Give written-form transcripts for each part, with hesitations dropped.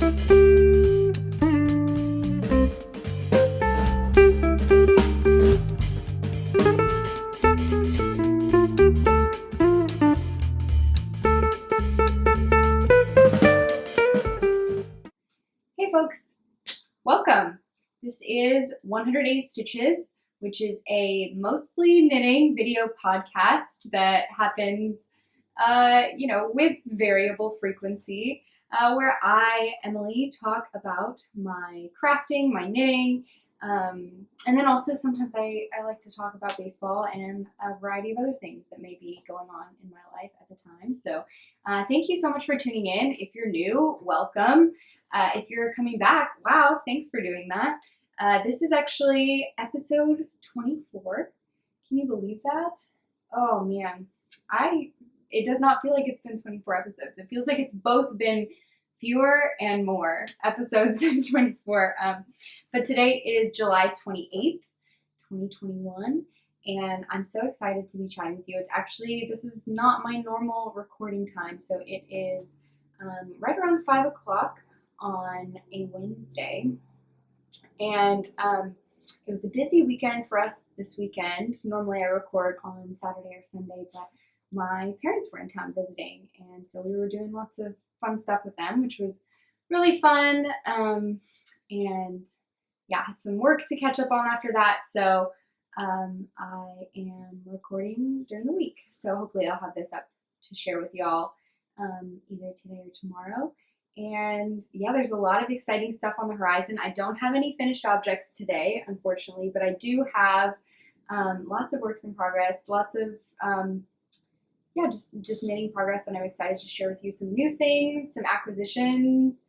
Hey folks, welcome. This is 180 Stitches, which is a mostly knitting video podcast that happens, with variable frequency, where I, Emily, talk about my crafting, my knitting, and then also sometimes I like to talk about baseball and a variety of other things that may be going on in my life at the time. So thank you so much for tuning in. If you're new, welcome. If you're coming back, wow, thanks for doing that. This is actually episode 24. Can you believe that? Oh man, it does not feel like it's been 24 episodes. It feels like it's both been fewer and more episodes than 24. But today is July 28th, 2021, and I'm so excited to be chatting with you. This is not my normal recording time, so it is right around 5 o'clock on a Wednesday, and it was a busy weekend for us this weekend. Normally I record on Saturday or Sunday, but my parents were in town visiting, and so we were doing lots of fun stuff with them, which was really fun, and yeah, had some work to catch up on after that, so I am recording during the week, so hopefully I'll have this up to share with y'all either today or tomorrow. And yeah, there's a lot of exciting stuff on the horizon. I don't have any finished objects today, unfortunately, but I do have lots of works in progress, lots of just knitting progress that I'm excited to share with you. Some new things, some acquisitions,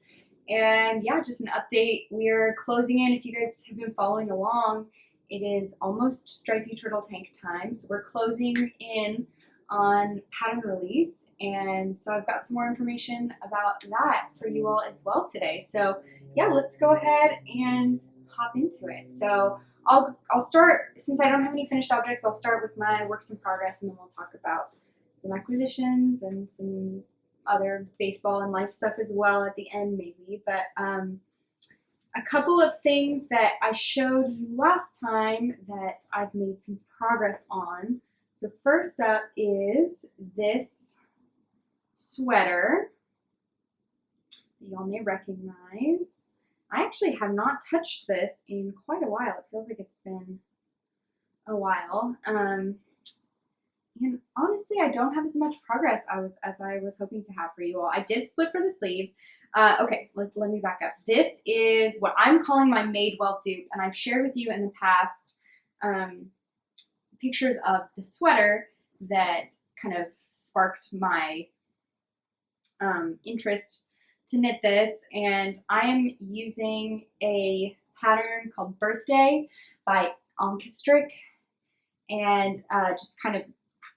and yeah, just an update. We're closing in. If you guys have been following along, it is almost Stripey Turtle Tank time, so we're closing in on pattern release, and so I've got some more information about that for you all as well today. So yeah, let's go ahead and hop into it. So I'll start, since I don't have any finished objects, I'll start with my works in progress, and then we'll talk about some acquisitions and some other baseball and life stuff as well at the end maybe. But a couple of things that I showed you last time that I've made some progress on. So first up is this sweater that y'all may recognize. I actually have not touched this in quite a while. It feels like it's been a while. And honestly, I don't have as much progress as I was hoping to have for you all. I did split for the sleeves. Okay, let me back up. This is what I'm calling my Madewell Dupe, and I've shared with you in the past pictures of the sweater that kind of sparked my interest to knit this, and I am using a pattern called Birthday by ANKESTRiCK, and just kind of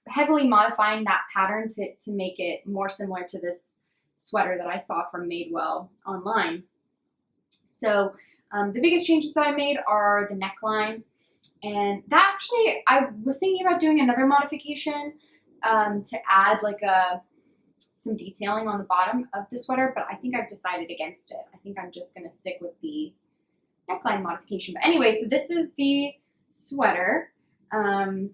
heavily modifying that pattern to make it more similar to this sweater that I saw from Madewell online. So the biggest changes that I made are the neckline. And that actually, I was thinking about doing another modification to add like some detailing on the bottom of the sweater, but I think I've decided against it. I think I'm just going to stick with the neckline modification. But anyway, so this is the sweater, and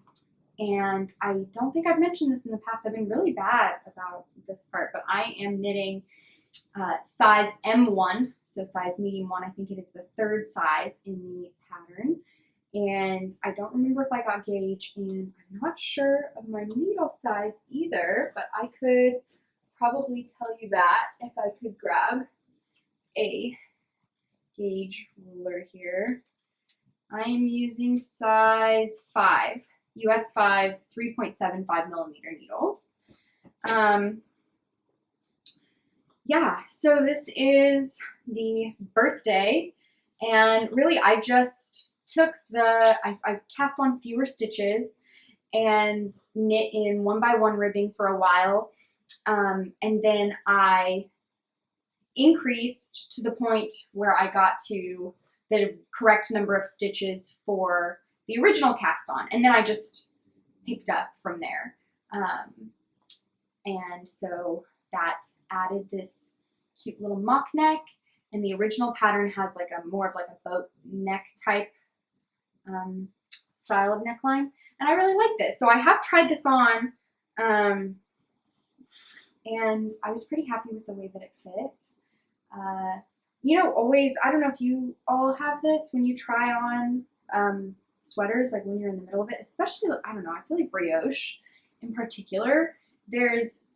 I don't think I've mentioned this in the past. I've been really bad about this part, but I am knitting size M1, so size medium 1. I think it is the third size in the pattern. And I don't remember if I got gauge, and I'm not sure of my needle size either, but I could probably tell you that if I could grab a gauge ruler here. I am using size 5, US 5, 3.75 millimeter needles. Yeah, so this is the Birthday, and really I just took I cast on fewer stitches and knit in 1x1 ribbing for a while, and then I increased to the point where I got to the correct number of stitches for the original cast on, and then I just picked up from there. And so that added this cute little mock neck And the original pattern has like a more of like a boat neck type style of neckline. And I really like this. So I have tried this on, and I was pretty happy with the way that it fit. You know, always, I don't know if you all have this when you try on sweaters, like when you're in the middle of it, especially, I don't know, I feel like brioche in particular, there's,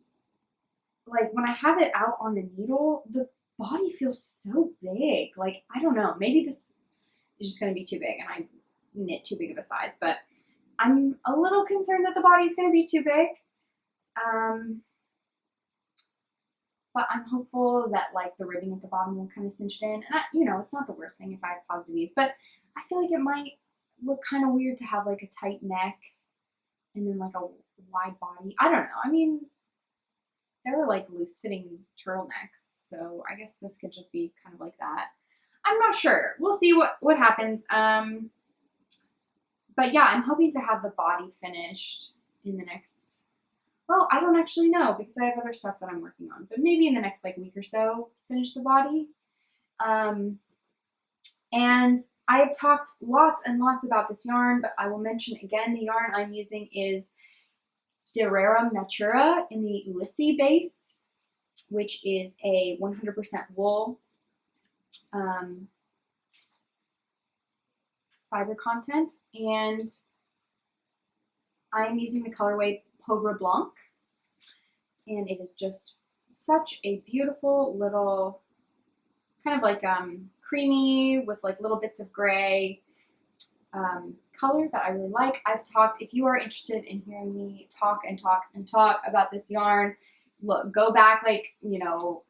like, when I have it out on the needle, the body feels so big. Like, I don't know, maybe this is just going to be too big and I knit too big of a size, but I'm a little concerned that the body's going to be too big. But I'm hopeful that like the ribbing at the bottom will kind of cinch it in. And you know, it's not the worst thing if I have positive ease, but I feel like it might look kind of weird to have like a tight neck and then like a wide body. I don't know. I mean, there are like loose fitting turtlenecks, so I guess this could just be kind of like that. I'm not sure. We'll see what happens. But yeah, I'm hoping to have the body finished in the next, well, I don't actually know because I have other stuff that I'm working on, but maybe in the next like week or so, finish the body. And I have talked lots and lots about this yarn, but I will mention again, the yarn I'm using is Rerum Natura in the Ulysse base, which is a 100% wool fiber content, and I'm using the colorway Poivre Blanc, and it is just such a beautiful little kind of like creamy with like little bits of gray color that I really like. I've talked, if you are interested in hearing me talk and talk and talk about this yarn, look, go back like, you know,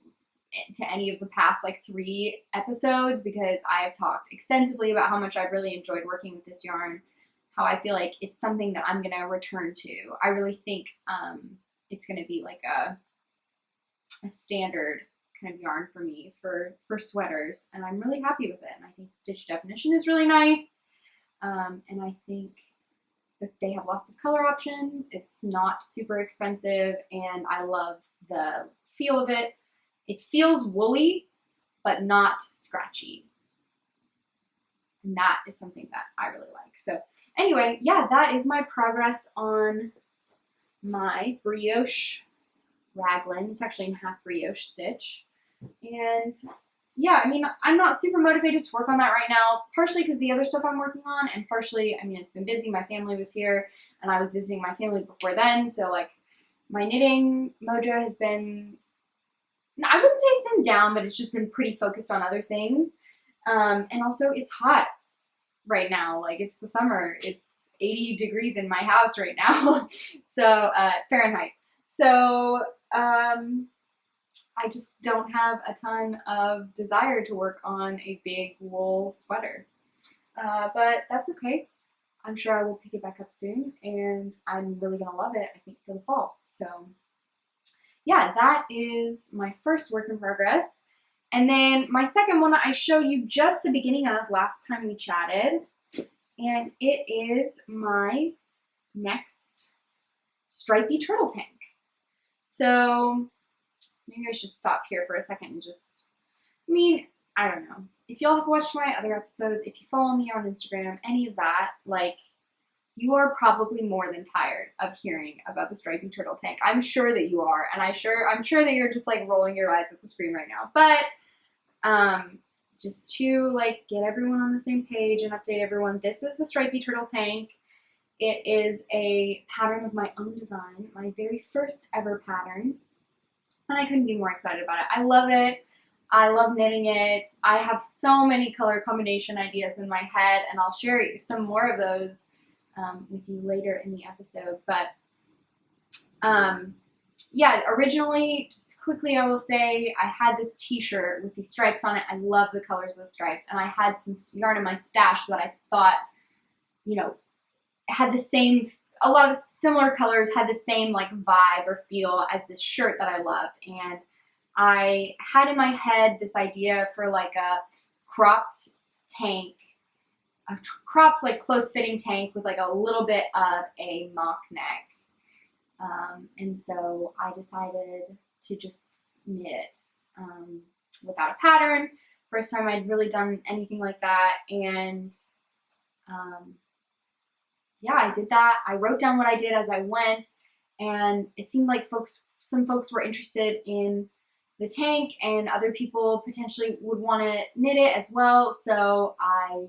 to any of the past like 3 episodes, because I have talked extensively about how much I've really enjoyed working with this yarn, how I feel like it's something that I'm going to return to. I really think it's going to be like a standard kind of yarn for me for sweaters, and I'm really happy with it. And I think the stitch definition is really nice, and I think that they have lots of color options. It's not super expensive, and I love the feel of it. It feels woolly, but not scratchy. And that is something that I really like. So anyway, yeah, that is my progress on my brioche raglan. It's actually in half brioche stitch. And yeah, I mean, I'm not super motivated to work on that right now, partially because the other stuff I'm working on, and partially, I mean, it's been busy. My family was here, and I was visiting my family before then. So like my knitting mojo has been, I wouldn't say it's been down, but it's just been pretty focused on other things. And also it's hot right now. Like it's the summer. It's 80 degrees in my house right now. So, Fahrenheit. So, I just don't have a ton of desire to work on a big wool sweater. But that's okay. I'm sure I will pick it back up soon, and I'm really gonna love it, I think, for the fall. So yeah, that is my first work in progress. And then my second one I showed you just the beginning of last time we chatted, and it is my next stripey turtle tank. So maybe I should stop here for a second and just, I mean, I don't know. If y'all have watched my other episodes, if you follow me on Instagram, any of that, like, you are probably more than tired of hearing about the stripey turtle tank. I'm sure that you are, and I'm sure that you're just like rolling your eyes at the screen right now. But just to like get everyone on the same page and update everyone, this is the stripey turtle tank. It is a pattern of my own design, my very first ever pattern, and I couldn't be more excited about it. I love it. I love knitting it. I have so many color combination ideas in my head, and I'll share some more of those with you later in the episode. But yeah, originally, just quickly I will say, I had this t-shirt with these stripes on it. I love the colors of the stripes, and I had some yarn in my stash that I thought, you know, had the same, a lot of similar colors, had the same like vibe or feel as this shirt that I loved. And I had in my head this idea for like a cropped tank, a cropped like close fitting tank with like a little bit of a mock neck. And so I decided to just knit without a pattern. first time I'd really done anything like that, and yeah, I did that. I wrote down what I did as I went, and it seemed like some folks were interested in the tank, and other people potentially would want to knit it as well. So I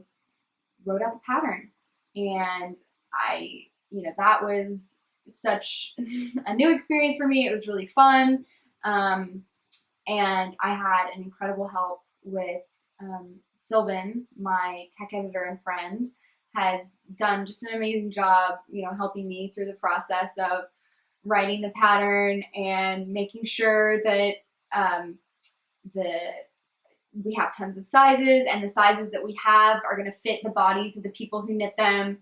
wrote out the pattern, and that was such a new experience for me. It was really fun. And I had an incredible help with Sylvan, my tech editor and friend, has done just an amazing job, helping me through the process of writing the pattern and making sure that we have tons of sizes, and the sizes that we have are going to fit the bodies of the people who knit them.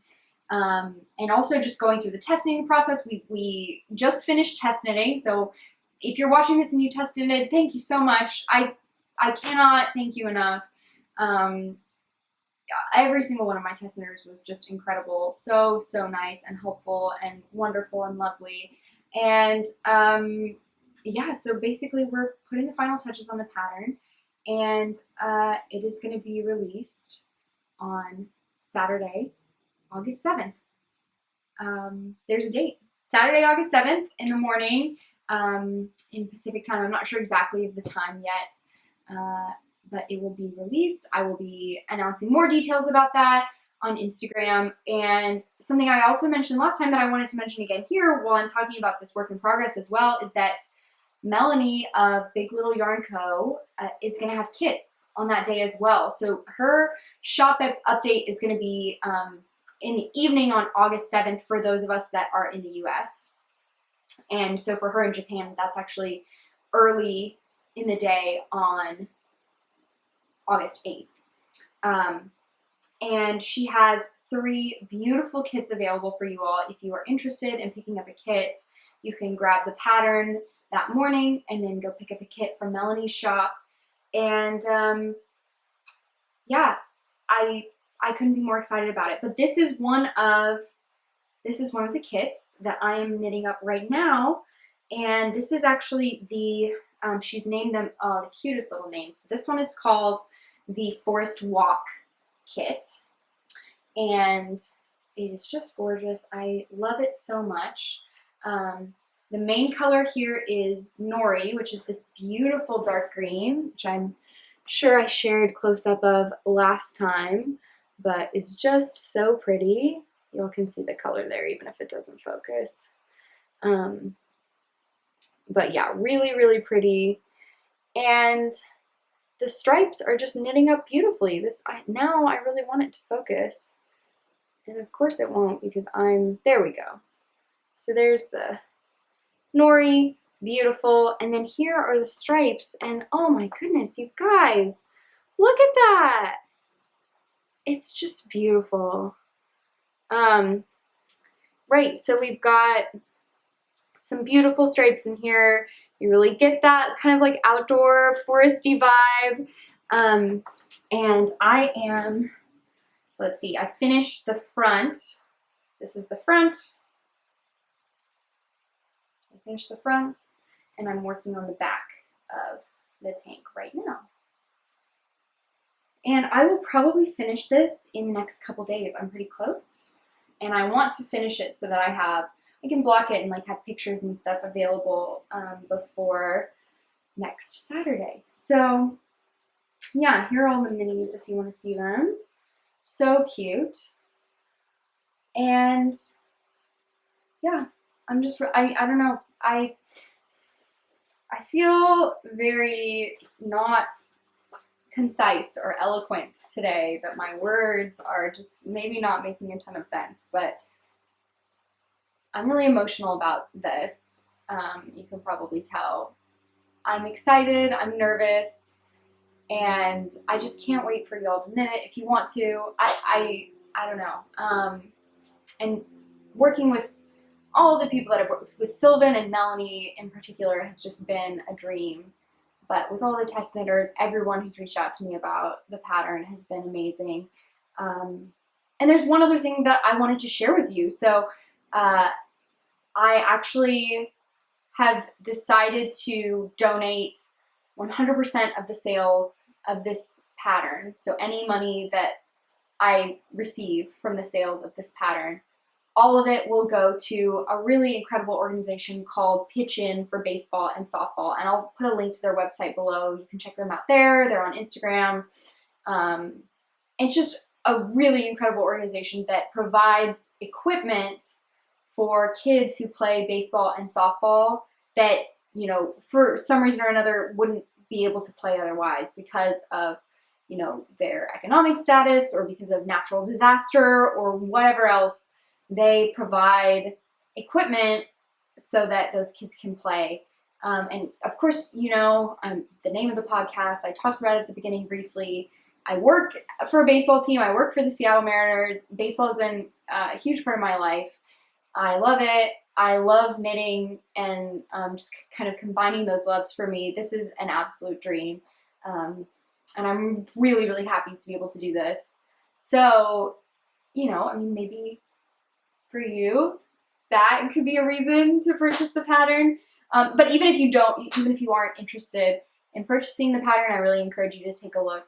And also just going through the test knitting process. We just finished test knitting, so if you're watching this and you test knitted, thank you so much. I cannot thank you enough. Every single one of my test knitters was just incredible. So nice and helpful and wonderful and lovely. And yeah, so basically we're putting the final touches on the pattern, and it is going to be released on Saturday, August 7th. There's a date. Saturday, August 7th in the morning in Pacific time. I'm not sure exactly of the time yet, but it will be released. I will be announcing more details about that on Instagram. And something I also mentioned last time that I wanted to mention again here while I'm talking about this work in progress as well is that Melanie of Big Little Yarn Co. is going to have kits on that day as well. So her shop update is going to be in the evening on August 7th for those of us that are in the US. And so for her in Japan, that's actually early in the day on August 8th. And she has 3 beautiful kits available for you all. If you are interested in picking up a kit, you can grab the pattern that morning and then go pick up a kit from Melanie's shop. And yeah, I couldn't be more excited about it. But this is one of the kits that I am knitting up right now. And this is actually she's named them, the cutest little names. This one is called the Forest Walk kit. And it is just gorgeous. I love it so much. The main color here is Nori, which is this beautiful dark green, which I'm sure I shared close up of last time, but it's just so pretty. You all can see the color there, even if it doesn't focus. But yeah, really, really pretty. And the stripes are just knitting up beautifully. Now I really want it to focus. And of course it won't because there we go. So there's the Nori, beautiful. And then here are the stripes. And oh my goodness, you guys, look at that. It's just beautiful. Right, so we've got some beautiful stripes in here. You really get that kind of like outdoor foresty vibe. And so let's see, I finished the front. This is the front. I finished the front, and I'm working on the back of the tank right now. And I will probably finish this in the next couple days. I'm pretty close. And I want to finish it so that I can block it and like have pictures and stuff available before next Saturday. So yeah, here are all the minis if you want to see them. So cute. And yeah, I don't know. I feel very not concise or eloquent today, that my words are just maybe not making a ton of sense, but I'm really emotional about this. You can probably tell. I'm excited, I'm nervous, and I just can't wait for y'all to knit it. If you want to, I don't know. And working with all the people that I've worked with Sylvan and Melanie in particular has just been a dream. But with all the test knitters, everyone who's reached out to me about the pattern has been amazing. And there's one other thing that I wanted to share with you. So I actually have decided to donate 100% of the sales of this pattern, so any money that I receive from the sales of this pattern, all of it will go to a really incredible organization called Pitch In for baseball and softball. And I'll put a link to their website below. You can check them out there. They're on Instagram. It's just a really incredible organization that provides equipment for kids who play baseball and softball that, you know, for some reason or another wouldn't be able to play otherwise because of, you know, their economic status or because of natural disaster or whatever else. They provide equipment so that those kids can play. And of course, you know, the name of the podcast, I talked about it at the beginning briefly. I work for a baseball team. I work for the Seattle Mariners. Baseball has been a huge part of my life. I love it. I love knitting and just kind of combining those loves for me. This is an absolute dream. And I'm really, really happy to be able to do this. So, you know, I mean, maybe for you, that could be a reason to purchase the pattern. But even if you aren't interested in purchasing the pattern, I really encourage you to take a look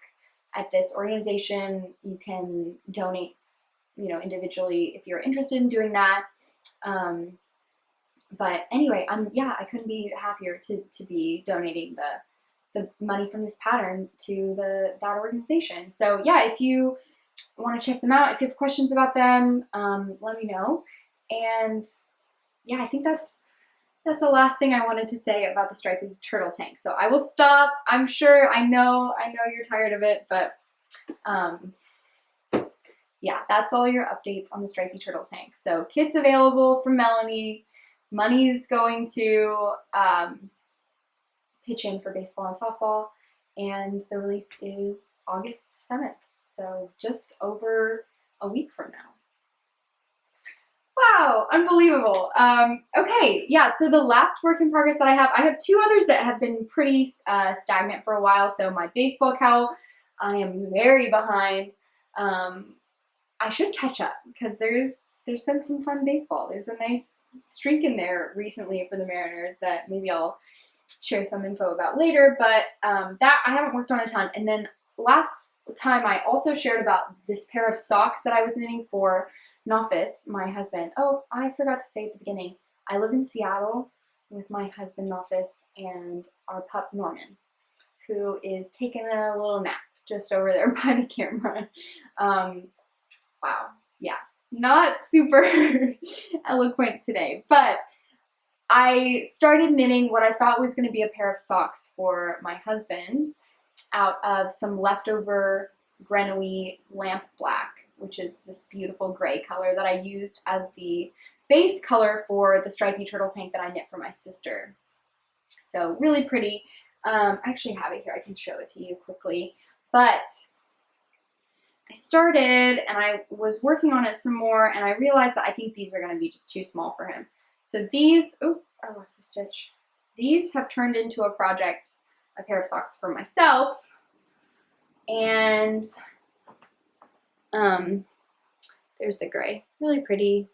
at this organization. You can donate, you know, individually if you're interested in doing that. But anyway, I couldn't be happier to be donating the money from this pattern to that organization. So yeah, if you want to check them out, if you have questions about them, let me know. And yeah, I think that's the last thing I wanted to say about the Stripey turtle tank. So I will stop. I'm sure, I know you're tired of it, but yeah, that's all your updates on the Stripey turtle tank. So kits available from Melanie. Money's going to Pitch In for baseball and softball, and the release is August 7th. So just over a week from now. Wow, unbelievable. Okay, yeah, so the last work in progress that I have two others that have been pretty stagnant for a while. So my baseball cowl, I am very behind. I should catch up because there's been some fun baseball. There's a nice streak in there recently for the Mariners that maybe I'll share some info about later, but that I haven't worked on a ton. And then last time I also shared about this pair of socks that I was knitting for Nofis, my husband. Oh, I forgot to say at the beginning, I live in Seattle with my husband Nofis and our pup Norman, who is taking a little nap just over there by the camera. Wow, yeah, not super eloquent today, but I started knitting what I thought was going to be a pair of socks for my husband out of some leftover Grenoise lamp black, which is this beautiful gray color that I used as the base color for the stripy turtle tank that I knit for my sister. So really pretty. I actually have it here. I can show it to you quickly. But I started and I was working on it some more, and I realized that I think these are going to be just too small for him. So these, oh, I lost a stitch. These have turned into a project, a pair of socks for myself. And there's the gray, really pretty.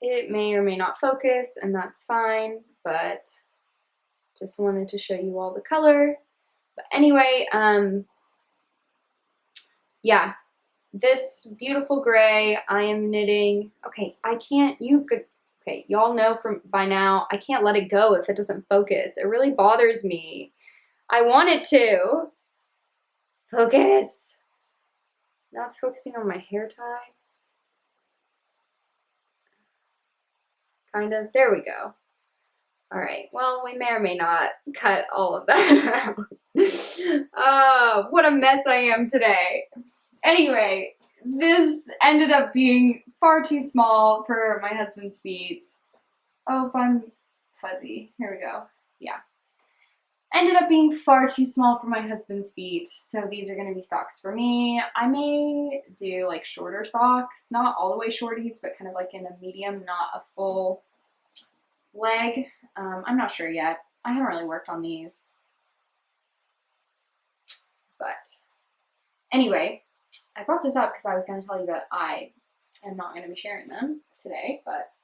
It may or may not focus, and that's fine, but just wanted to show you all the color. But anyway, yeah, this beautiful gray I am knitting. Okay, okay, y'all know from by now, I can't let it go if it doesn't focus. It really bothers me. I want it to focus. Now it's focusing on my hair tie. Kind of, there we go. All right, well, we may or may not cut all of that out. Oh, what a mess I am today. Anyway, this ended up being far too small for my husband's feet. Oh, I'm fuzzy. Here we go. Yeah. Ended up being far too small for my husband's feet, so these are going to be socks for me. I may do like shorter socks, not all the way shorties, but kind of like in a medium, not a full leg. I'm not sure yet. I haven't really worked on these. But anyway, I brought this up because I was going to tell you that I am not going to be sharing them today, but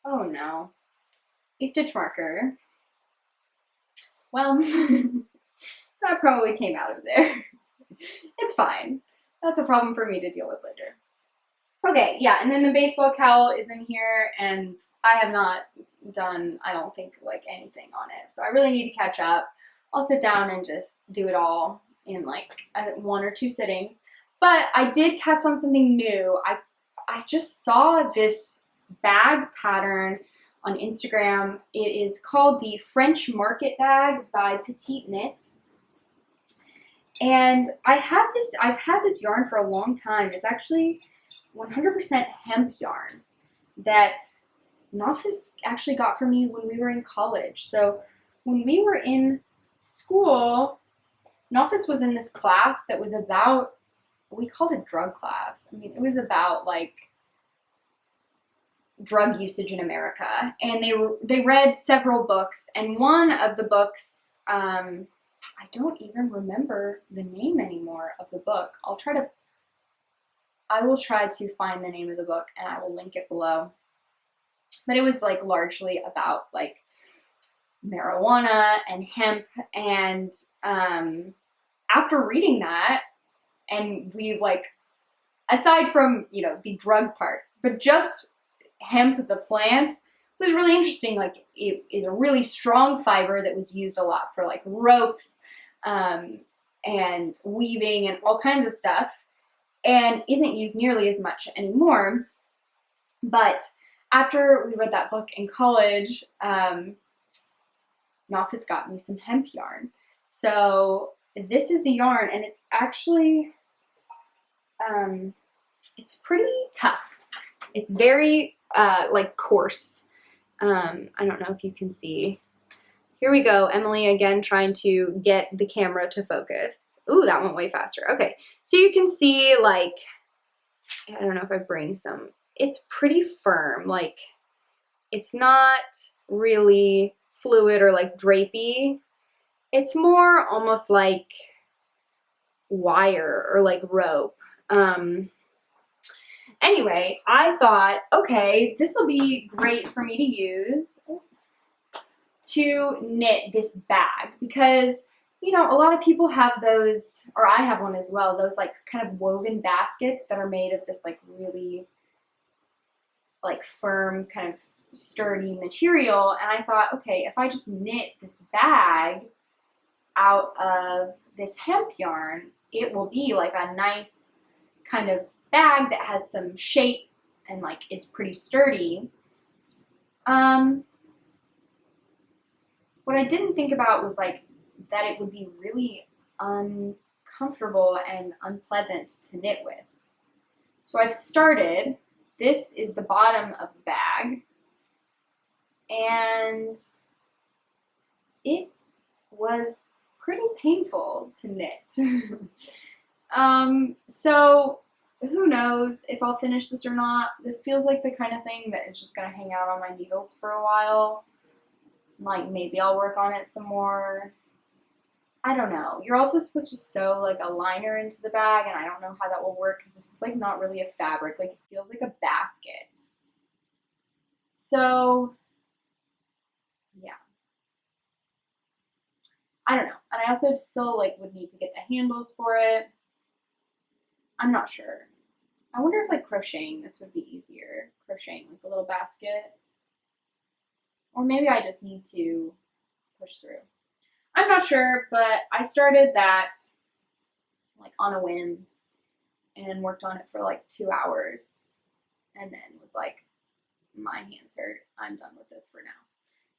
oh no. A stitch marker. Well, that probably came out of there. It's fine. That's a problem for me to deal with later. Okay, yeah, and then the baseball cowl is in here, and I have not done, I don't think, like anything on it. So I really need to catch up. I'll sit down and just do it all in like 1 or 2 sittings. But I did cast on something new. I just saw this bag pattern on Instagram. It is called the French Market Bag by Petite Knit. And I've had this yarn for a long time. It's actually 100% hemp yarn that Nofis actually got for me when we were in college. So when we were in school, Nofis was in this class that was about, we called it drug class. I mean, it was about like drug usage in America. And they read several books, and one of the books, I don't even remember the name anymore of the book. I will try to find the name of the book, and I will link it below. But it was like largely about like marijuana and hemp, and after reading that, and we like, aside from, you know, the drug part, but just hemp, the plant, was really interesting. Like, it is a really strong fiber that was used a lot for like ropes and weaving and all kinds of stuff, and isn't used nearly as much anymore. But after we read that book in college, Nofis got me some hemp yarn. So this is the yarn, and it's actually, it's pretty tough. It's very like coarse. I don't know if you can see. Here we go. Emily again trying to get the camera to focus. Ooh, that went way faster. Okay, so you can see, like, I don't know if I bring some. It's pretty firm. Like, it's not really fluid or like drapey. It's more almost like wire or like rope. Anyway, I thought, okay, this will be great for me to use to knit this bag, because, you know, a lot of people have those, or I have one as well, those like kind of woven baskets that are made of this like really like firm, kind of sturdy material. And I thought, okay, if I just knit this bag out of this hemp yarn, it will be like a nice kind of bag that has some shape and like is pretty sturdy. What I didn't think about was like that it would be really uncomfortable and unpleasant to knit with. So I've started. This is the bottom of the bag, and it was pretty painful to knit. So who knows if I'll finish this or not. This feels like the kind of thing that is just going to hang out on my needles for a while. Like, maybe I'll work on it some more. I don't know. You're also supposed to sew like a liner into the bag, and I don't know how that will work because this is like not really a fabric. Like, it feels like a basket. So yeah, I don't know. And I also still like would need to get the handles for it. I'm not sure. I wonder if like crocheting this would be easier. Crocheting like a little basket. Or maybe I just need to push through. I'm not sure, but I started that like on a whim and worked on it for like 2 hours, and then was like, my hands hurt. I'm done with this for now.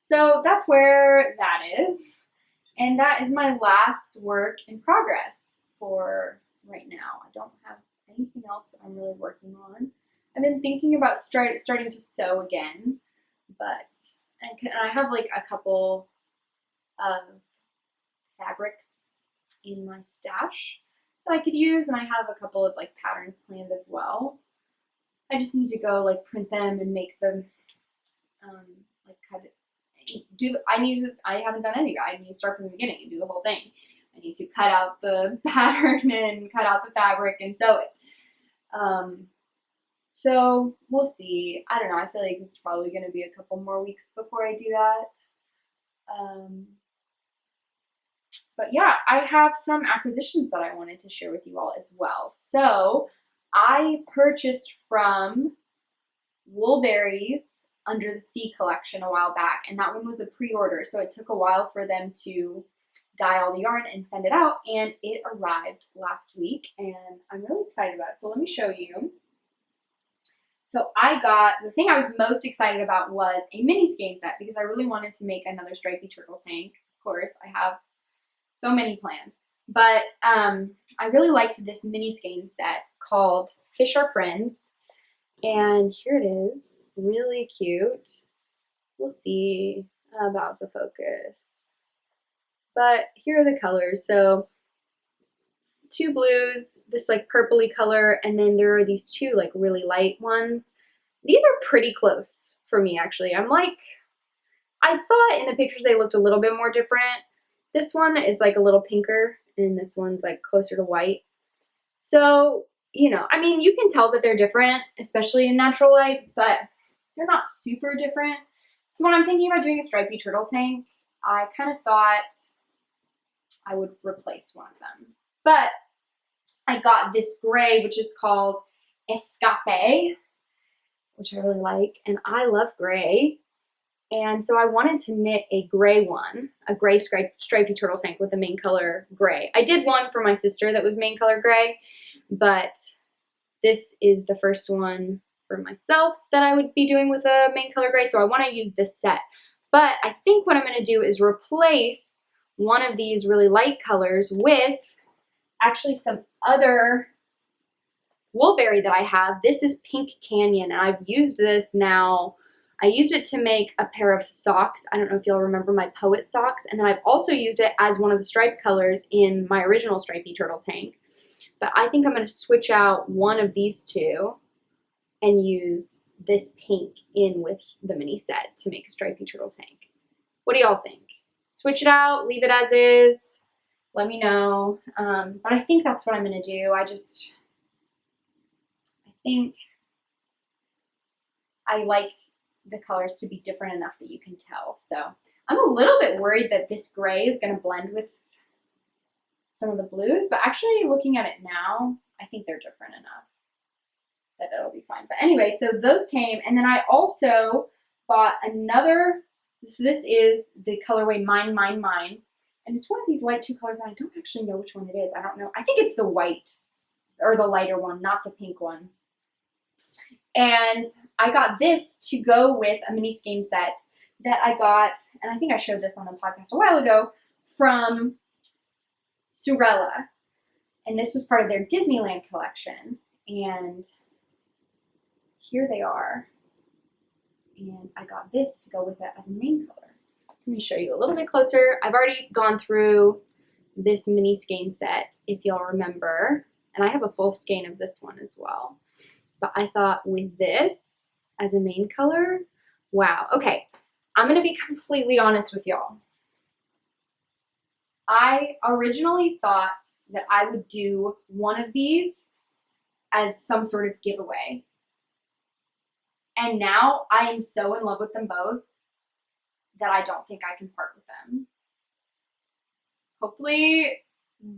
So that's where that is. And that is my last work in progress for right now. I don't have anything else that I'm really working on. I've been thinking about starting to sew again, but and I have like a couple of fabrics in my stash that I could use, and I have a couple of like patterns planned as well. I just need to go like print them and make them, like cut it. I haven't done any. I need to start from the beginning and do the whole thing. I need to cut out the pattern and cut out the fabric and sew it. So we'll see. I don't know. I feel like it's probably going to be a couple more weeks before I do that. But yeah, I have some acquisitions that I wanted to share with you all as well. So I purchased from Woolberry's Under the Sea collection a while back, and that one was a pre-order, so it took a while for them to dye all the yarn and send it out, and it arrived last week, and I'm really excited about it. So let me show you. So I got, the thing I was most excited about was a mini skein set, because I really wanted to make another stripy turtle tank. Of course, I have so many planned, but I really liked this mini skein set called Fish Are Friends, and here it is, really cute. We'll see about the focus, but here are the colors. So 2 blues, this like purpley color, and then there are these 2 like really light ones. These are pretty close for me, actually. I'm like, I thought in the pictures they looked a little bit more different. This one is like a little pinker, and this one's like closer to white. So, you know, I mean, you can tell that they're different, especially in natural light, but they're not super different. So when I'm thinking about doing a stripy turtle tank, I kind of thought I would replace one of them. But I got this gray, which is called Escape, which I really like, and I love gray. And so I wanted to knit a gray one, a gray stripy turtle tank with the main color gray. I did one for my sister that was main color gray, but this is the first one for myself that I would be doing with a main color gray, so I want to use this set. But I think what I'm going to do is replace one of these really light colors with actually some other Woolberry that I have. This is Pink Canyon, and I've used this now. I used it to make a pair of socks. I don't know if you'll remember my Poet socks. And then I've also used it as one of the stripe colors in my original stripy turtle tank. But I think I'm going to switch out one of these 2 and use this pink in with the mini set to make a stripy turtle tank. What do y'all think? Switch it out, leave it as is, let me know. But I think that's what I'm going to do. I think I like the colors to be different enough that you can tell. So I'm a little bit worried that this gray is going to blend with some of the blues, but actually looking at it now, I think they're different enough that it'll be fine. But anyway, so those came, and then I also bought another, so this is the colorway Mine, Mine, Mine, and it's one of these light 2 colors, and I don't actually know which one it is. I don't know. I think it's the white, or the lighter one, not the pink one. And I got this to go with a mini skein set that I got, and I think I showed this on the podcast a while ago, from Surella. And this was part of their Disneyland collection. And here they are. And I got this to go with it as a main color. So let me show you a little bit closer. I've already gone through this mini skein set, if y'all remember. And I have a full skein of this one as well. But I thought with this as a main color, wow. Okay, I'm going to be completely honest with y'all. I originally thought that I would do one of these as some sort of giveaway. And now I am so in love with them both that I don't think I can part with them. Hopefully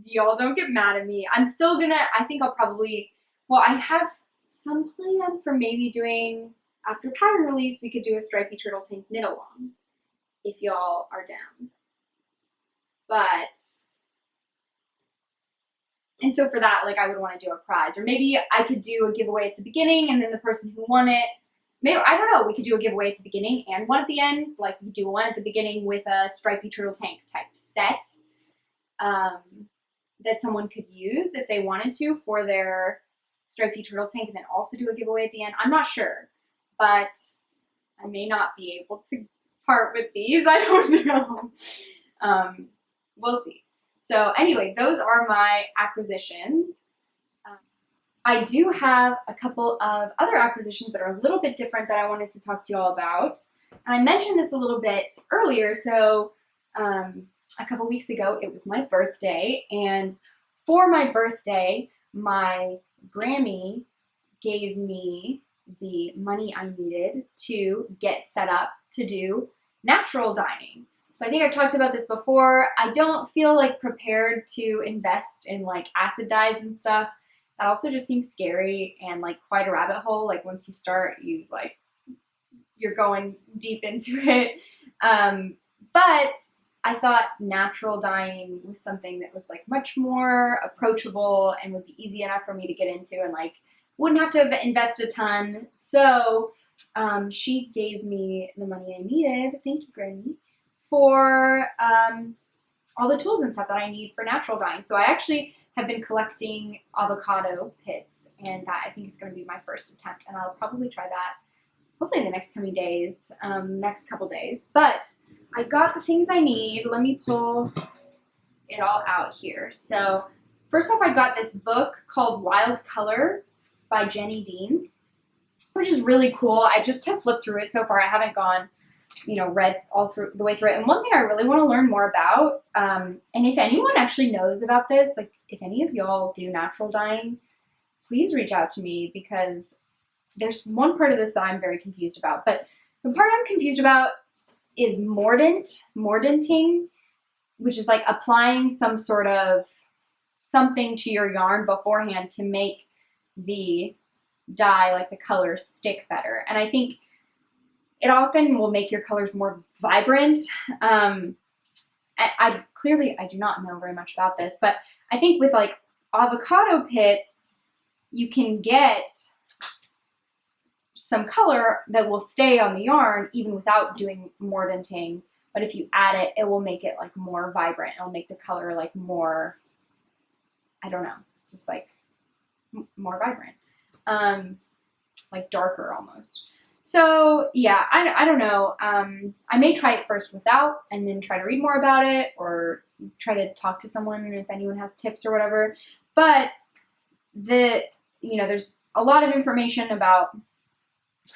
y'all don't get mad at me. I'm still gonna, I think I'll probably, well, I have some plans for maybe doing, after pattern release, we could do a stripy turtle tank knit along, if y'all are down. But, and so for that, like, I would want to do a prize, or maybe I could do a giveaway at the beginning, and then the person who won it, maybe, I don't know, we could do a giveaway at the beginning and one at the end, like we do one at the beginning with a stripy turtle tank type set that someone could use if they wanted to for their stripy turtle tank, and then also do a giveaway at the end. I'm not sure, but I may not be able to part with these. I don't know. We'll see. So anyway, those are my acquisitions. I do have a couple of other acquisitions that are a little bit different that I wanted to talk to you all about. And I mentioned this a little bit earlier. So a couple weeks ago, it was my birthday. And for my birthday, my Grammy gave me the money I needed to get set up to do natural dyeing. So I think I've talked about this before. I don't feel like prepared to invest in like acid dyes and stuff. That also just seems scary and like quite a rabbit hole. Like once you start, you're going deep into it. But I thought natural dyeing was something that was like much more approachable and would be easy enough for me to get into and like wouldn't have to invest a ton. So she gave me the money I needed, thank you, Granny, for all the tools and stuff that I need for natural dyeing. So I actually have been collecting avocado pits, and that I think is going to be my first attempt, and I'll probably try that hopefully in the next coming days, next couple days. But I got the things I need. Let me pull it all out here. So first off, I got this book called Wild Color by Jenny Dean, which is really cool. I just have flipped through it so far. I haven't gone, read all through the way through it. And one thing I really want to learn more about, and if anyone actually knows about this, like if any of y'all do natural dyeing, please reach out to me, because there's one part of this that I'm very confused about. But the part I'm confused about is mordanting, which is like applying some sort of something to your yarn beforehand to make the dye, like the colors, stick better. And I think it often will make your colors more vibrant. I do not know very much about this, but I think with like avocado pits, you can get some color that will stay on the yarn even without doing mordanting. But if you add it, it will make it like more vibrant. It'll make the color like more, I don't know, just like more vibrant, like darker almost. So yeah, I don't know. I may try it first without, and then try to read more about it, or try to talk to someone if anyone has tips or whatever. But there's a lot of information about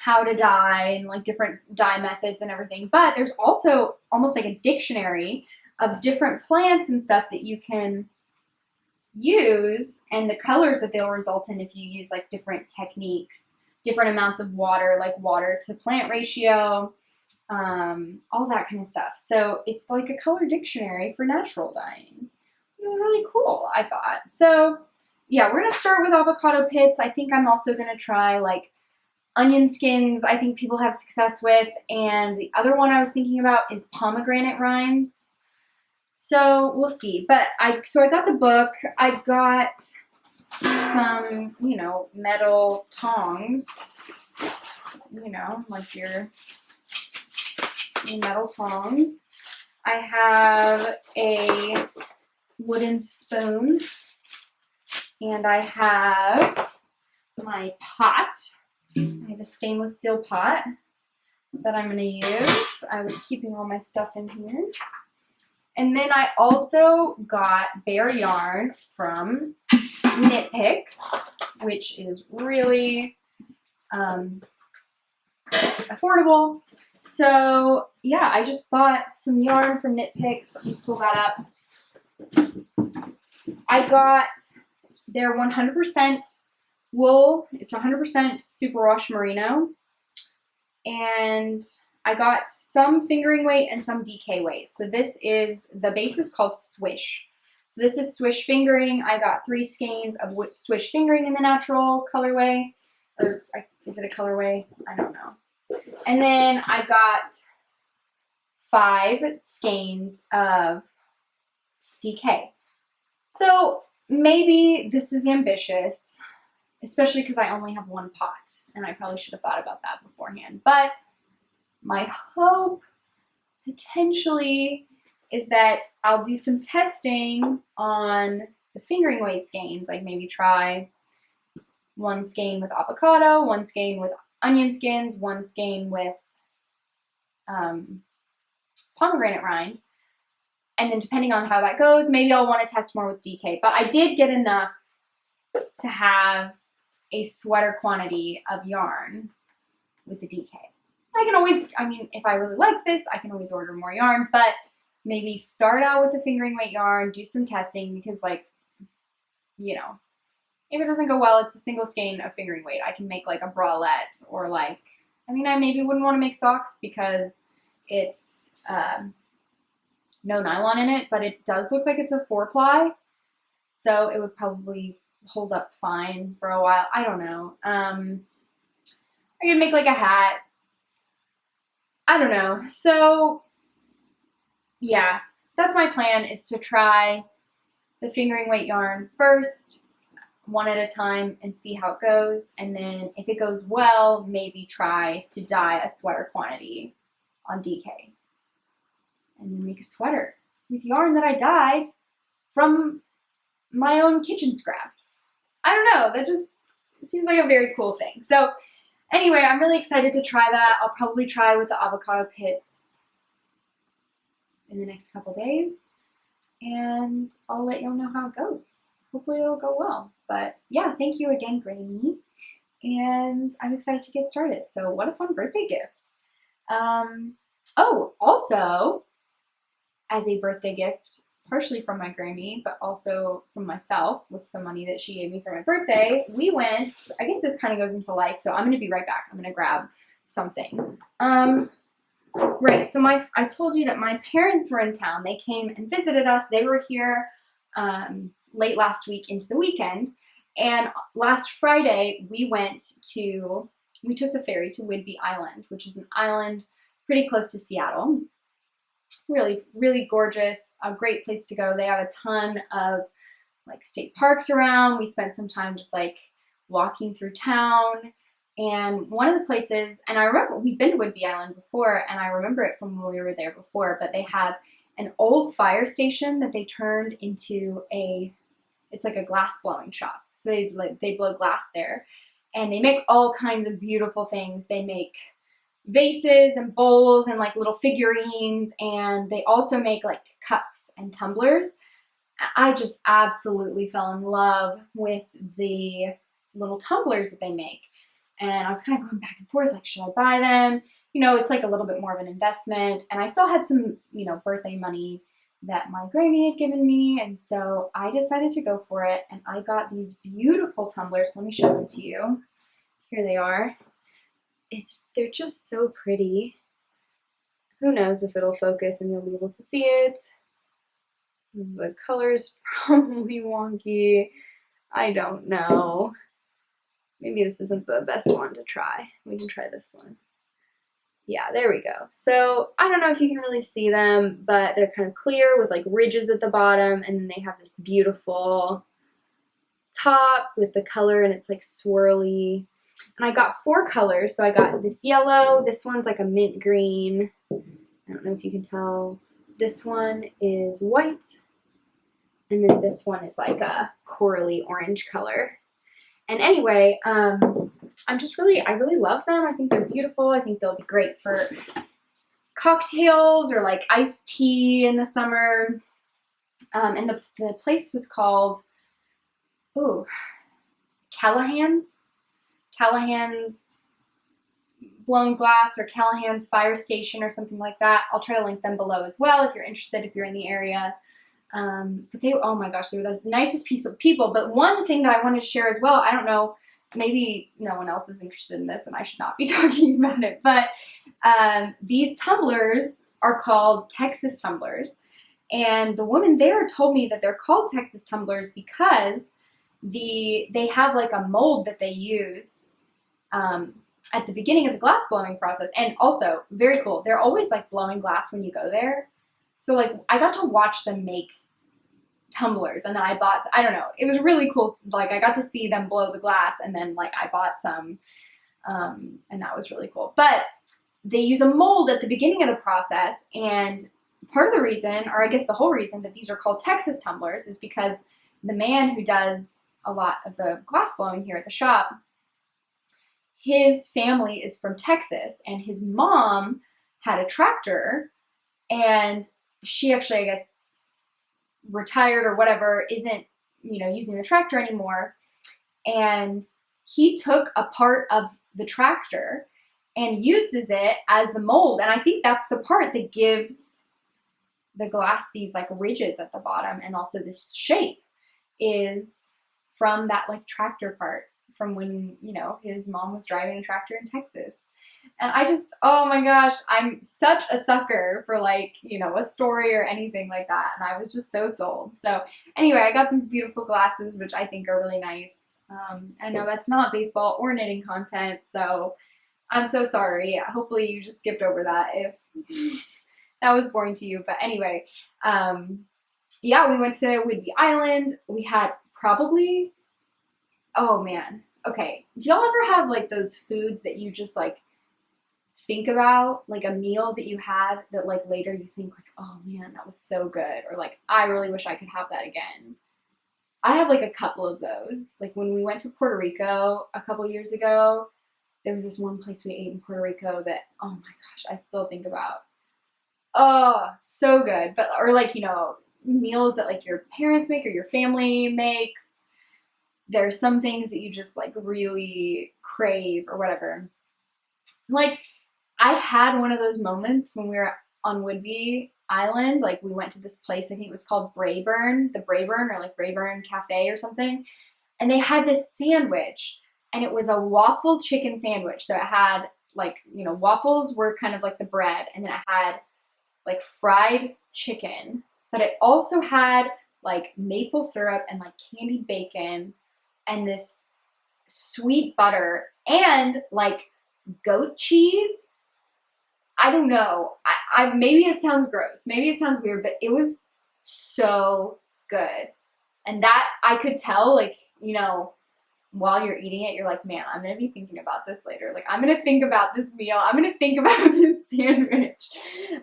how to dye and like different dye methods and everything. But there's also almost like a dictionary of different plants and stuff that you can use, and the colors that they'll result in if you use like different techniques, different amounts of water, like water to plant ratio, all that kind of stuff. So it's like a color dictionary for natural dyeing. It was really cool, I thought. So yeah, we're gonna start with avocado pits. I think I'm also gonna try like onion skins. I think people have success with, and the other one I was thinking about is pomegranate rinds. So we'll see. But I got the book. I got some, metal tongs, like your metal tongs. I have a wooden spoon, and I have my pot. I have a stainless steel pot that I'm going to use. I was keeping all my stuff in here. And then I also got bare yarn from Knit Picks, which is really affordable. So yeah, I just bought some yarn from Knit Picks. Let me pull that up. I got their 100% wool. It's 100% superwash merino. And I got some fingering weight and some DK weight. So the base is called Swish. So this is Swish fingering. I got 3 skeins of Swish fingering in the natural colorway. Or is it a colorway? I don't know. And then I got 5 skeins of DK. So maybe this is ambitious, especially because I only have one pot, and I probably should have thought about that beforehand. But my hope potentially is that I'll do some testing on the fingering weight skeins, like maybe try 1 skein with avocado, 1 skein with onion skins, 1 skein with pomegranate rind. And then depending on how that goes, maybe I'll want to test more with DK. But I did get enough to have a sweater quantity of yarn with the DK. I can always, if I really like this, I can always order more yarn, but maybe start out with the fingering weight yarn, do some testing, because if it doesn't go well, it's a single skein of fingering weight. I can make like a bralette, or like, I maybe wouldn't want to make socks because it's no nylon in it, but it does look like it's a 4-ply. So it would probably hold up fine for a while. I don't know. I could make like a hat. I don't know. So yeah, that's my plan, is to try the fingering weight yarn first, one at a time, and see how it goes. And then if it goes well, maybe try to dye a sweater quantity on DK. And then make a sweater with yarn that I dyed from my own kitchen scraps. I don't know, that just seems like a very cool thing. So anyway, I'm really excited to try that. I'll probably try with the avocado pits in the next couple days, and I'll let y'all know how it goes. Hopefully it'll go well. But yeah, thank you again, Granny, and I'm excited to get started. So what a fun birthday gift. Oh, also, as a birthday gift, partially from my Grammy, but also from myself with some money that she gave me for my birthday, we went, I guess this kind of goes into life, so I'm going to be right back. I'm going to grab something. Right, so I told you that my parents were in town. They came and visited us. They were here late last week into the weekend, and last Friday we took the ferry to Whidbey Island, which is an island pretty close to Seattle. Really, really gorgeous, a great place to go. They have a ton of like state parks around. We spent some time just like walking through town. And one of the places, and I remember we've been to Whidbey Island before, and I remember it from when we were there before, but they have an old fire station that they turned into it's like a glass blowing shop. So they blow glass there, and they make all kinds of beautiful things. They make vases and bowls and like little figurines, and they also make like cups and tumblers. I just absolutely fell in love with the little tumblers that they make, and I was kind of going back and forth, like, should I buy them? You know, it's like a little bit more of an investment, and I still had some, you know, birthday money that my Grammy had given me, and so I decided to go for it, and I got these beautiful tumblers. Let me show them to you. Here they are. They're just so pretty. Who knows if it'll focus and you'll be able to see it. The color's probably wonky. I don't know. Maybe this isn't the best one to try. We can try this one. Yeah, there we go. So I don't know if you can really see them, but they're kind of clear with like ridges at the bottom, and then they have this beautiful top with the color, and it's like swirly. And I got 4 colors, so I got this yellow, this one's like a mint green, I don't know if you can tell, this one is white, and then this one is like a corally orange color. And anyway, I really love them. I think they're beautiful. I think they'll be great for cocktails or like iced tea in the summer. And the place was called, Callahan's Blown Glass, or Callahan's Fire Station, or something like that. I'll try to link them below as well if you're interested, if you're in the area. But oh my gosh, they were the nicest piece of people. But one thing that I wanted to share as well, I don't know, maybe no one else is interested in this and I should not be talking about it, but these tumblers are called Texas tumblers. And the woman there told me that they're called Texas tumblers because they have like a mold that they use at the beginning of the glass blowing process. And also, very cool, they're always like blowing glass when you go there. So like I got to watch them make tumblers, and then I bought, I don't know, it was really cool. Like I got to see them blow the glass, and then like I bought some, and that was really cool. But they use a mold at the beginning of the process, and part of the reason, or I guess the whole reason that these are called Texas tumblers is because the man who does a lot of the glass blowing here at the shop, his family is from Texas, and his mom had a tractor, and she actually, I guess, retired or whatever, isn't, you know, using the tractor anymore. And he took a part of the tractor and uses it as the mold. And I think that's the part that gives the glass these like ridges at the bottom, and also this shape is from that like tractor part from when, you know, his mom was driving a tractor in Texas. And I just, oh my gosh, I'm such a sucker for like, you know, a story or anything like that. And I was just so sold. So anyway, I got these beautiful glasses, which I think are really nice. I know that's not baseball or knitting content, so I'm so sorry. Hopefully you just skipped over that if that was boring to you. But anyway, yeah, we went to Whidbey Island. We had probably, oh man, okay. Do y'all ever have like those foods that you just like think about, like a meal that you had that like later you think like, oh man, that was so good, or like I really wish I could have that again? I have like a couple of those. Like when we went to Puerto Rico a couple years ago, there was this one place we ate in Puerto Rico that, oh my gosh, I still think about. Oh, so good. But, or like, you know, meals that like your parents make or your family makes. There's some things that you just like really crave or whatever. Like, I had one of those moments when we were on Whidbey Island. Like, we went to this place, I think it was called Brayburn, the Brayburn, or like Brayburn Cafe or something. And they had this sandwich, and it was a waffle chicken sandwich. So it had like, you know, waffles were kind of like the bread, and then it had like fried chicken, but it also had like maple syrup and like candied bacon and this sweet butter and like goat cheese. I don't know. I maybe it sounds gross. Maybe it sounds weird, but it was so good. And that I could tell, like, you know, while you're eating it, you're like, man, I'm going to be thinking about this later. Like, I'm going to think about this meal. I'm going to think about this sandwich.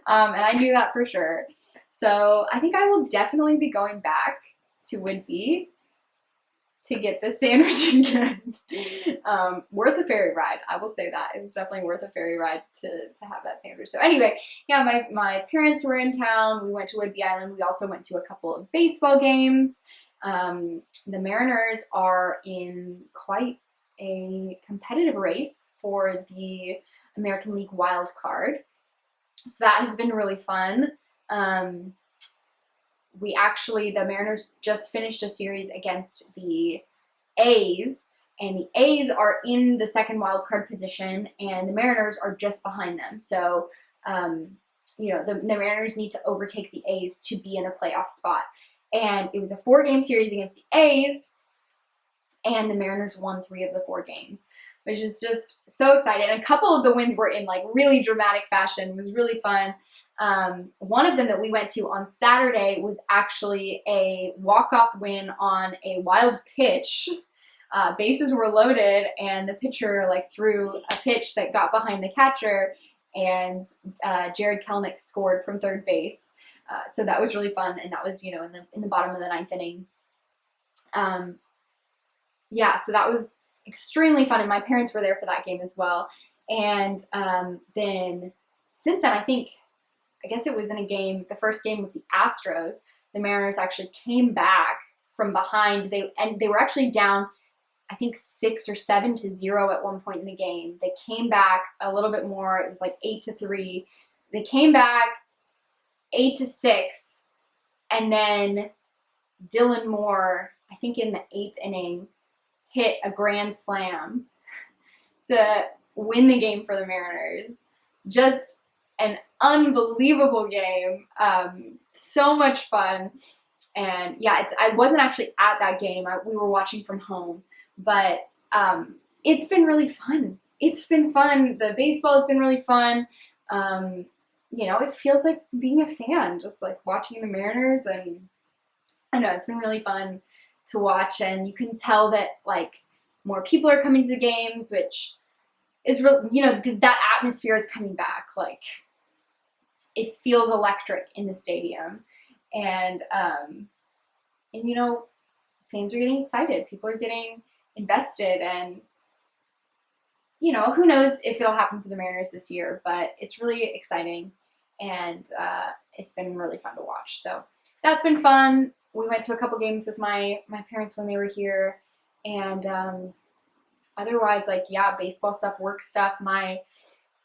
And I knew that for sure. So I think I will definitely be going back to Whidbey to get this sandwich again. Worth a ferry ride. I will say that. It was definitely worth a ferry ride to have that sandwich. So anyway, yeah, my parents were in town. We went to Whidbey Island. We also went to a couple of baseball games. The Mariners are in quite a competitive race for the American League wild card. So that has been really fun. The Mariners just finished a series against the A's, and the A's are in the second wild card position, and the Mariners are just behind them. So, you know, the Mariners need to overtake the A's to be in a playoff spot. And it was a 4-game series against the A's, and the Mariners won 3 of the 4 games, which is just so exciting. And a couple of the wins were in like really dramatic fashion. It was really fun. One of them that we went to on Saturday was actually a walk-off win on a wild pitch. Bases were loaded, and the pitcher like threw a pitch that got behind the catcher, and Jared Kelenic scored from third base. So that was really fun, and that was, you know, in the bottom of the 9th inning. Yeah, so that was extremely fun, and my parents were there for that game as well. And then since then, I guess it was in a game, the first game with the Astros, the Mariners actually came back from behind. They were actually down, I think 6 or 7-0 at one point in the game. They came back a little bit more. It was like 8-3. They came back 8-6, and then Dylan Moore, I think in the 8th inning, hit a grand slam to win the game for the Mariners. Just an unbelievable game. So much fun. And yeah, I wasn't actually at that game. We were watching from home, but it's been really fun. It's been fun. The baseball has been really fun. You know, it feels like being a fan, just like watching the Mariners, and I know it's been really fun to watch, and you can tell that like more people are coming to the games, which is real, you know, that atmosphere is coming back. Like, it feels electric in the stadium, and you know, fans are getting excited, people are getting invested, and you know, who knows if it'll happen for the Mariners this year, but it's really exciting, and it's been really fun to watch. So that's been fun. We went to a couple games with my parents when they were here, and otherwise, like, yeah, baseball stuff, work stuff. My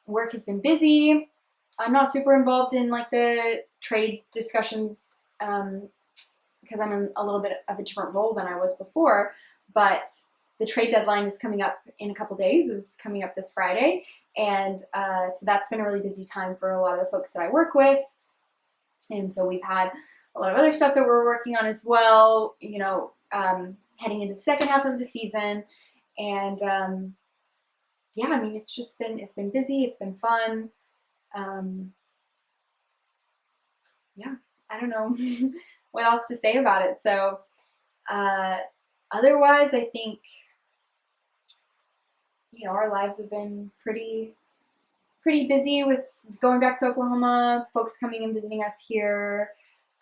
work has been busy. I'm not super involved in like the trade discussions because I'm in a little bit of a different role than I was before, but the trade deadline is coming up in a couple days, is coming up this Friday, And so that's been a really busy time for a lot of the folks that I work with. And so we've had a lot of other stuff that we're working on as well, you know, heading into the second half of the season. And yeah, I mean, it's been busy, it's been fun. Yeah, I don't know what else to say about it. So otherwise, I think, you know, our lives have been pretty busy with going back to Oklahoma, folks coming and visiting us here.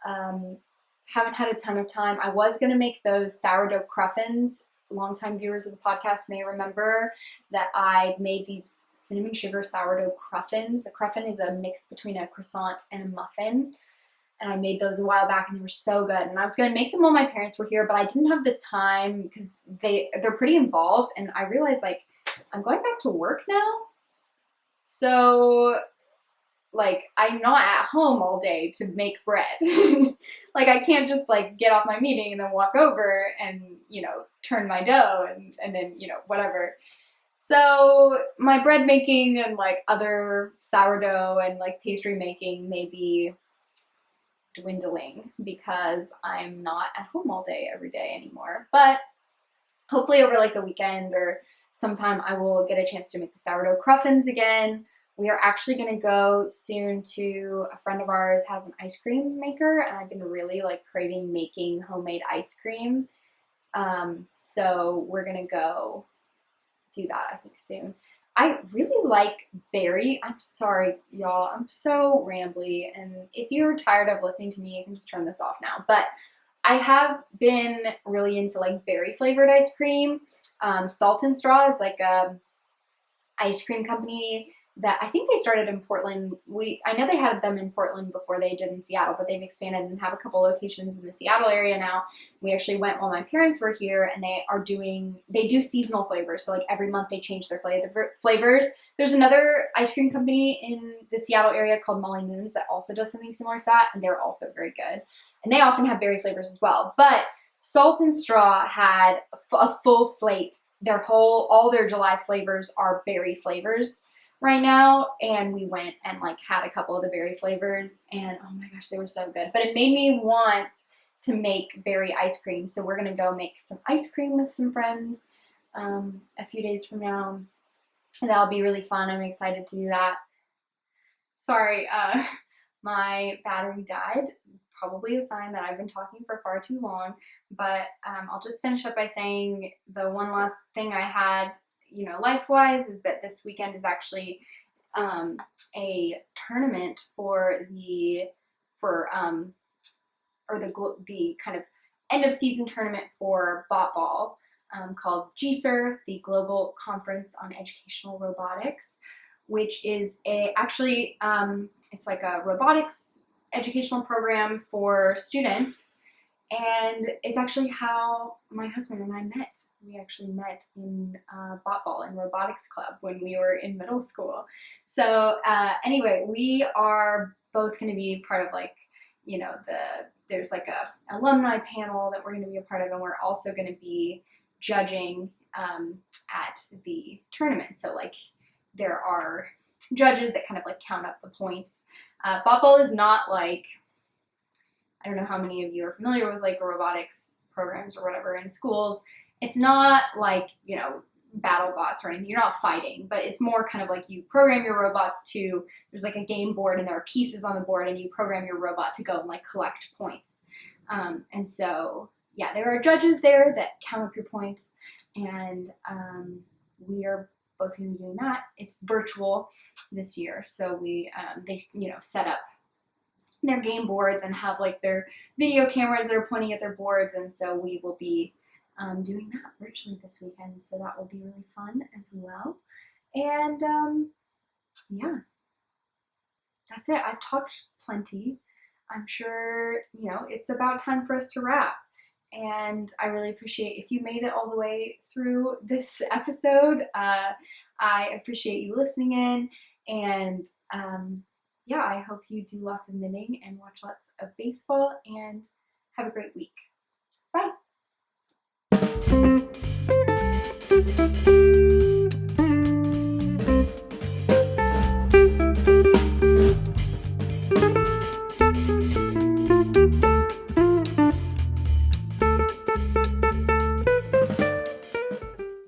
Haven't had a ton of time. I was going to make those sourdough cruffins. Longtime viewers of the podcast may remember that I made these cinnamon sugar sourdough cruffins. A cruffin is a mix between a croissant and a muffin. And I made those a while back and they were so good. And I was going to make them while my parents were here, but I didn't have the time because they're pretty involved. And I realized, like, I'm going back to work now. So, like, I'm not at home all day to make bread. Like, I can't just, like, get off my meeting and then walk over and, you know, turn my dough and then, you know, whatever. So my bread making and, like, other sourdough and, like, pastry making may be dwindling because I'm not at home all day every day anymore. But hopefully over, like, the weekend or sometime I will get a chance to make the sourdough cruffins again. We are actually going to go soon to a friend of ours has an ice cream maker, and I've been really, like, craving making homemade ice cream. So we're going to go do that, I think, soon. I really like berry. I'm sorry, y'all. I'm so rambly, and if you're tired of listening to me, you can just turn this off now. But I have been really into, like, berry flavored ice cream. Salt and Straw is, like, a ice cream company that I think they started in Portland. I know they had them in Portland before they did in Seattle, but they've expanded and have a couple locations in the Seattle area now. We actually went while my parents were here, and they do seasonal flavors. So, like, every month they change their flavors. There's another ice cream company in the Seattle area called Molly Moon's that also does something similar to that, and they're also very good. And they often have berry flavors as well. But Salt and Straw had a full slate. All their July flavors are berry flavors right now, and we went and, like, had a couple of the berry flavors, and oh my gosh, they were so good. But it made me want to make berry ice cream, so we're gonna go make some ice cream with some friends a few days from now, and that'll be really fun. I'm excited to do that. Sorry, my battery died. Probably a sign that I've been talking for far too long, but I'll just finish up by saying the one last thing I had, you know, life-wise, is that this weekend is actually a tournament for the kind of end of season tournament for Botball called GSER, the Global Conference on Educational Robotics, which is it's like a robotics educational program for students. And it's actually how my husband and I met. We actually met in Botball and Robotics Club when we were in middle school. So anyway, we are both going to be part of, like, you know, there's like a alumni panel that we're going to be a part of, and we're also going to be judging at the tournament. So, like, there are judges that kind of, like, count up the points. Botball is not like, I don't know how many of you are familiar with, like, robotics programs or whatever in schools. It's not like, you know, battle bots or anything. You're not fighting, but it's more kind of like you program your robots there's like a game board and there are pieces on the board, and you program your robot to go and, like, collect points. And so, yeah, there are judges there that count up your points, and we are both going to be doing that. It's virtual this year, so they, you know, set up their game boards and have, like, their video cameras that are pointing at their boards, and so we will be doing that virtually this weekend, so that will be really fun as well. And yeah, that's it. I've talked plenty. I'm sure, you know, it's about time for us to wrap, and I really appreciate if you made it all the way through this episode. I appreciate you listening in, and yeah, I hope you do lots of knitting and watch lots of baseball, and have a great week. Bye.